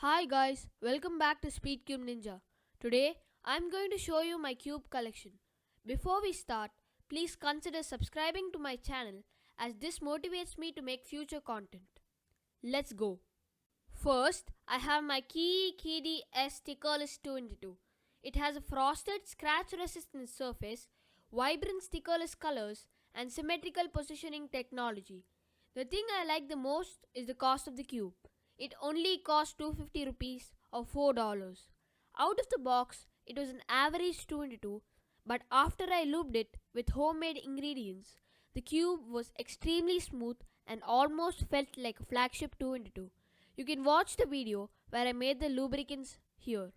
Hi guys, welcome back to Speed Cube Ninja. Today I'm going to show you my cube collection. Before we start, please consider subscribing to my channel as this motivates me to make future content. Let's go. First, I have my KD S stickerless 2x2. It has a frosted scratch resistant surface, vibrant stickerless colors and symmetrical positioning technology. The thing I like the most is the cost of the cube. It only cost 250 rupees or $4. Out of the box, it was an average 2x2, but after I lubed it with homemade ingredients, the cube was extremely smooth and almost felt like a flagship 2x2. You can watch the video where I made the lubricants here.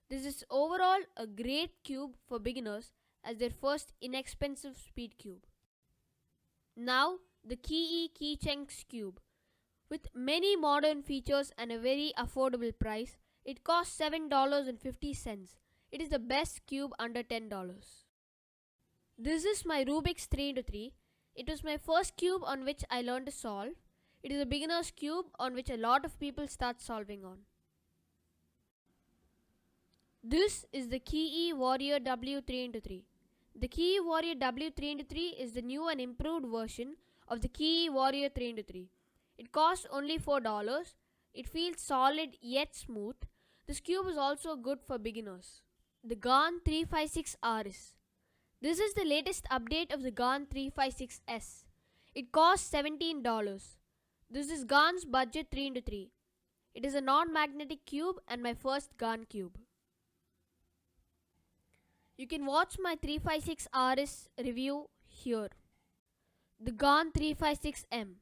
This is overall a great cube for beginners as their first inexpensive speed cube. Now, the Keycheng's cube. With many modern features and a very affordable price, it costs $7.50. It is the best cube under $10. This is my Rubik's 3x3. It was my first cube on which I learned to solve. It is a beginner's cube on which a lot of people start solving on. This is the Key Warrior W3x3. The Key Warrior W3x3 is the new and improved version of the Key Warrior 3x3. It costs only $4. It feels solid yet smooth. This cube is also good for beginners. The GAN 356RS. This is the latest update of the GAN 356S. It costs $17. This is GAN's budget 3x3. It is a non-magnetic cube and my first GAN cube. You can watch my 356RS review here. The GAN 356M.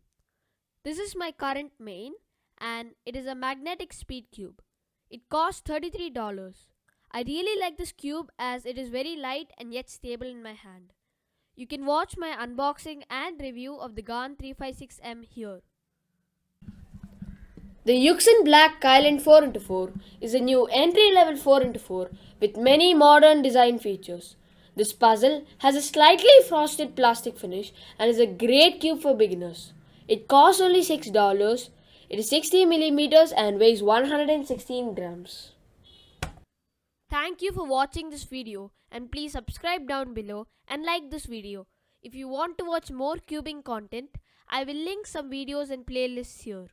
This is my current main and it is a magnetic speed cube. It costs $33. I really like this cube as it is very light and yet stable in my hand. You can watch my unboxing and review of the GAN 356M here. The Yuxin Black Kylan 4x4 is a new entry-level 4x4 with many modern design features. This puzzle has a slightly frosted plastic finish and is a great cube for beginners. It costs only $6. It is 60mm and weighs 116 grams. Thank you for watching this video and please subscribe down below and like this video. If you want to watch more cubing content, I will link some videos and playlists here.